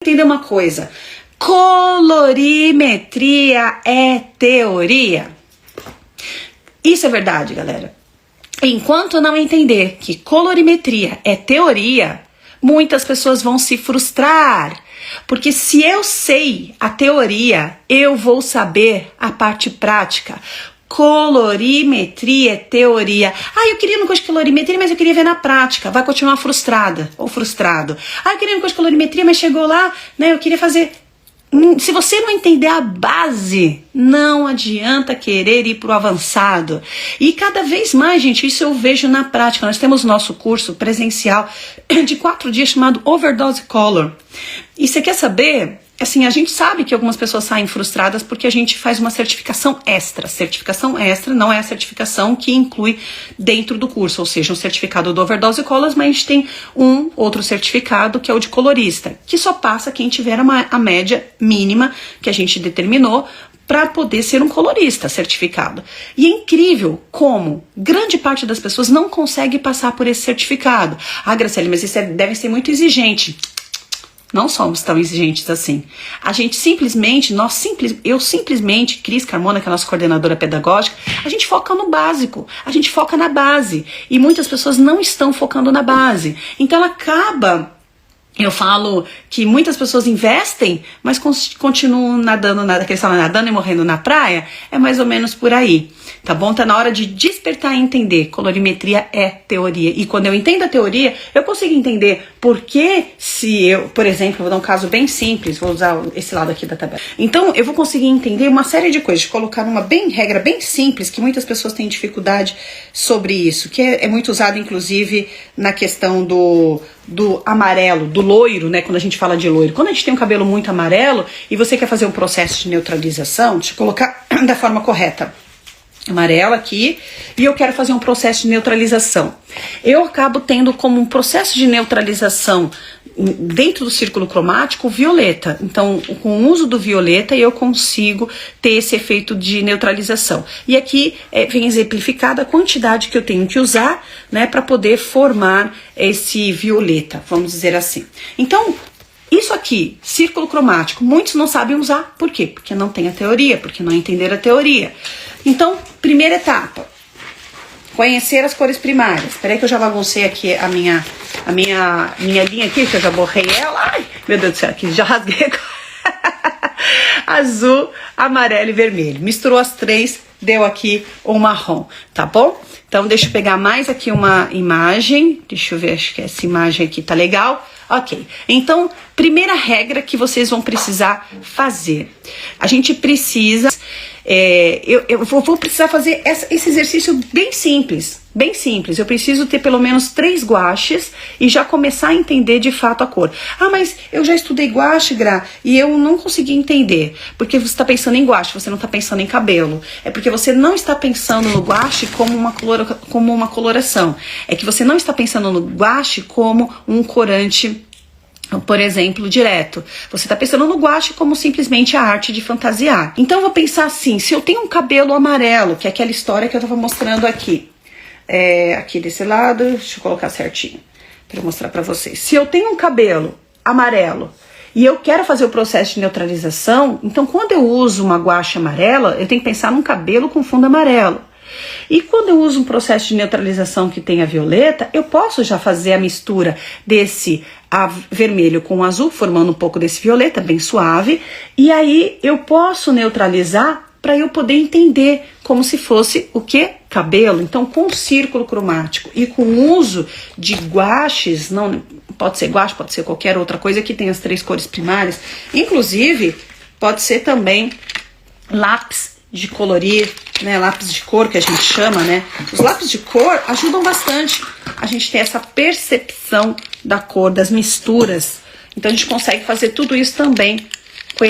Entender uma coisa, colorimetria é teoria. Isso é verdade, galera. Enquanto não entender que colorimetria é teoria, muitas pessoas vão se frustrar. Porque se eu sei a teoria, eu vou saber a parte prática. Colorimetria é teoria. Eu queria um curso de colorimetria, mas eu queria ver na prática. Vai continuar frustrada ou frustrado. Eu queria um curso de colorimetria, mas chegou lá, né? Eu queria fazer. Se você não entender a base, não adianta querer ir para o avançado. E cada vez mais, gente, isso eu vejo na prática. Nós temos nosso curso presencial de 4 dias chamado Overdose Color. E você quer saber? Assim, a gente sabe que algumas pessoas saem frustradas porque a gente faz uma certificação extra. Certificação extra não é a certificação que inclui dentro do curso, ou seja, um certificado do Overdose Colors, mas a gente tem um outro certificado que é o de colorista, que só passa quem tiver a média mínima que a gente determinou para poder ser um colorista certificado. E é incrível como grande parte das pessoas não consegue passar por esse certificado. Graciele, mas isso deve ser muito exigente. Não somos tão exigentes assim. A gente simplesmente, eu simplesmente, Cris Carmona, que é a nossa coordenadora pedagógica, a gente foca no básico, a gente foca na base. E muitas pessoas não estão focando na base. Então ela acaba, eu falo que muitas pessoas investem, mas continuam nadando e morrendo na praia, é mais ou menos por aí. Tá bom? Tá na hora de despertar e entender. Colorimetria é teoria. E quando eu entendo a teoria, eu consigo entender por que se eu, por exemplo, vou dar um caso bem simples, vou usar esse lado aqui da tabela. Então, eu vou conseguir entender uma série de coisas, colocar uma regra bem simples, que muitas pessoas têm dificuldade sobre isso, que é muito usado, inclusive, na questão do amarelo, do loiro, né? Quando a gente fala de loiro. Quando a gente tem um cabelo muito amarelo e você quer fazer um processo de neutralização, deixa eu colocar da forma correta. Amarelo aqui, e eu quero fazer um processo de neutralização. Eu acabo tendo como um processo de neutralização dentro do círculo cromático o violeta. Então, com o uso do violeta, eu consigo ter esse efeito de neutralização. E aqui vem exemplificada a quantidade que eu tenho que usar, né, para poder formar esse violeta, vamos dizer assim. Então, isso aqui, círculo cromático, muitos não sabem usar. Por quê? Porque não tem a teoria, porque não entenderam a teoria. Então, primeira etapa, conhecer as cores primárias. Espera aí que eu já baguncei aqui a minha linha aqui, que eu já borrei ela. Ai, meu Deus do céu, aqui já rasguei. Azul, amarelo e vermelho. Misturou as três, deu aqui o marrom, tá bom? Então, deixa eu pegar mais aqui uma imagem. Deixa eu ver, acho que essa imagem aqui tá legal. Ok, então, primeira regra que vocês vão precisar fazer. A gente precisa, eu vou precisar fazer esse exercício bem simples, bem simples. Eu preciso ter pelo menos 3 guaches e já começar a entender de fato a cor. Mas eu já estudei guache, Gra, e eu não consegui entender. Porque você está pensando em guache, você não está pensando em cabelo. É porque você não está pensando no guache como uma coloração. É que você não está pensando no guache como um corante, por exemplo, direto. Você está pensando no guache como simplesmente a arte de fantasiar. Então eu vou pensar assim, se eu tenho um cabelo amarelo, que é aquela história que eu estava mostrando aqui. Aqui desse lado, deixa eu colocar certinho, para eu mostrar para vocês. Se eu tenho um cabelo amarelo e eu quero fazer o processo de neutralização, então quando eu uso uma guache amarela, eu tenho que pensar num cabelo com fundo amarelo. E quando eu uso um processo de neutralização que tem a violeta, eu posso já fazer a mistura desse vermelho com o azul, formando um pouco desse violeta, bem suave, e aí eu posso neutralizar para eu poder entender como se fosse o que? Cabelo. Então, com o círculo cromático e com o uso de guaches, não pode ser guache, pode ser qualquer outra coisa que tenha as 3 cores primárias, inclusive pode ser também lápis de colorir, né, lápis de cor que a gente chama, né? Os lápis de cor ajudam bastante a gente ter essa percepção da cor, das misturas. Então a gente consegue fazer tudo isso também com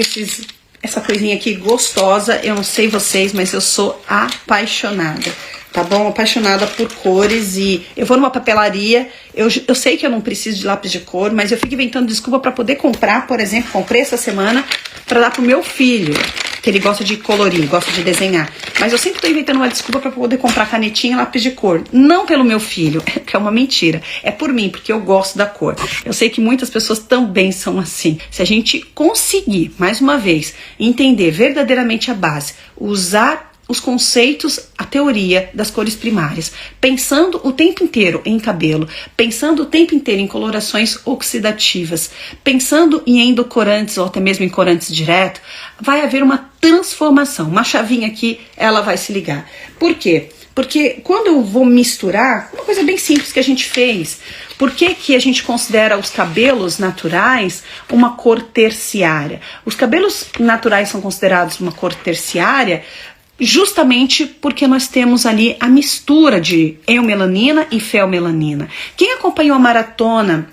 essa coisinha aqui gostosa. Eu não sei vocês, mas eu sou apaixonada, tá bom? Apaixonada por cores. E eu vou numa papelaria, eu sei que eu não preciso de lápis de cor, mas eu fico inventando desculpa para poder comprar. Por exemplo, comprei essa semana para dar pro meu filho. que ele gosta de colorir, gosta de desenhar. Mas eu sempre estou inventando uma desculpa para poder comprar canetinha e lápis de cor. Não pelo meu filho, que é uma mentira. É por mim, porque eu gosto da cor. Eu sei que muitas pessoas também são assim. Se a gente conseguir, mais uma vez, entender verdadeiramente a base, usar os conceitos, a teoria das cores primárias, pensando o tempo inteiro em cabelo, pensando o tempo inteiro em colorações oxidativas, pensando em endocorantes ou até mesmo em corantes direto, vai haver uma transformação, uma chavinha aqui, ela vai se ligar. Por quê? Porque quando eu vou misturar, uma coisa bem simples que a gente fez, por que a gente considera os cabelos naturais uma cor terciária? Os cabelos naturais são considerados uma cor terciária justamente porque nós temos ali a mistura de eumelanina e feomelanina. Quem acompanhou a maratona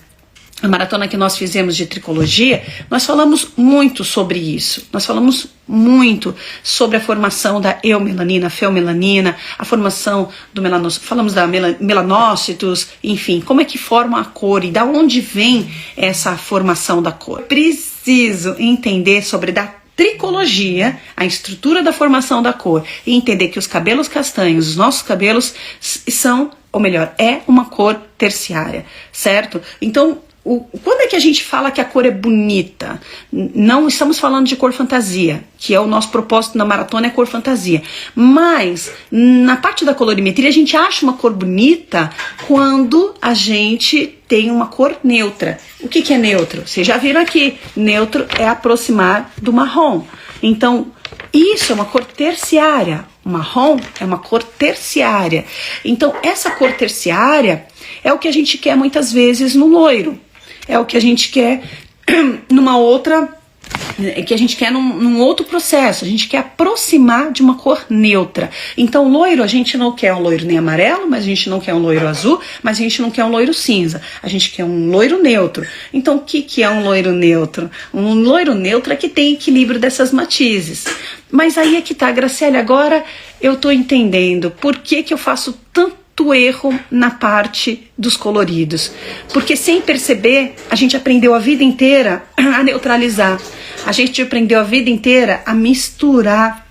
que nós fizemos de tricologia, nós falamos muito sobre isso. Nós falamos muito sobre a formação da eumelanina, feomelanina, a formação do melanócito, falamos da melanócitos, enfim, como é que forma a cor e da onde vem essa formação da cor. Preciso entender sobre da tricologia, a estrutura da formação da cor, e entender que os cabelos castanhos, os nossos cabelos são, ou melhor, é uma cor terciária, certo? Então, quando é que a gente fala que a cor é bonita? Não estamos falando de cor fantasia, que é o nosso propósito na maratona, é cor fantasia. Mas, na parte da colorimetria, a gente acha uma cor bonita quando a gente tem uma cor neutra. O que é neutro? Vocês já viram aqui, neutro é aproximar do marrom. Então, isso é uma cor terciária. O marrom é uma cor terciária. Então, essa cor terciária é o que a gente quer muitas vezes no loiro. É o que a gente quer numa outra, que a gente quer num outro processo. A gente quer aproximar de uma cor neutra. Então, loiro, a gente não quer um loiro nem amarelo, mas a gente não quer um loiro azul, mas a gente não quer um loiro cinza. A gente quer um loiro neutro. Então, o que é um loiro neutro? Um loiro neutro é que tem equilíbrio dessas matizes. Mas aí é que tá, Graciela, agora eu tô entendendo por que eu faço tanto erro na parte dos coloridos, porque sem perceber a gente aprendeu a vida inteira a neutralizar, a gente aprendeu a vida inteira a misturar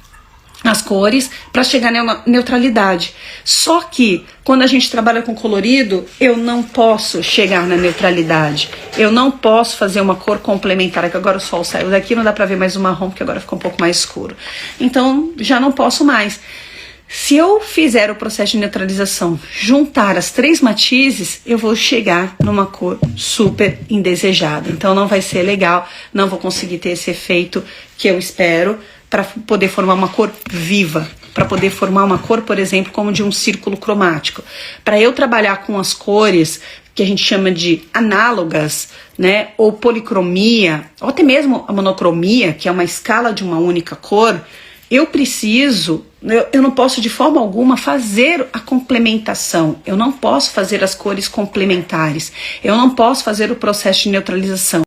as cores para chegar na neutralidade. Só que quando a gente trabalha com colorido, eu não posso chegar na neutralidade, eu não posso fazer uma cor complementar, que agora o sol saiu daqui, não dá para ver mais o marrom, porque agora ficou um pouco mais escuro, então já não posso mais. Se eu fizer o processo de neutralização, juntar as 3 matizes, eu vou chegar numa cor super indesejada. Então não vai ser legal, não vou conseguir ter esse efeito que eu espero para poder formar uma cor viva, para poder formar uma cor, por exemplo, como de um círculo cromático. Para eu trabalhar com as cores que a gente chama de análogas, né, ou policromia, ou até mesmo a monocromia, que é uma escala de uma única cor, eu não posso de forma alguma fazer a complementação, eu não posso fazer as cores complementares, eu não posso fazer o processo de neutralização.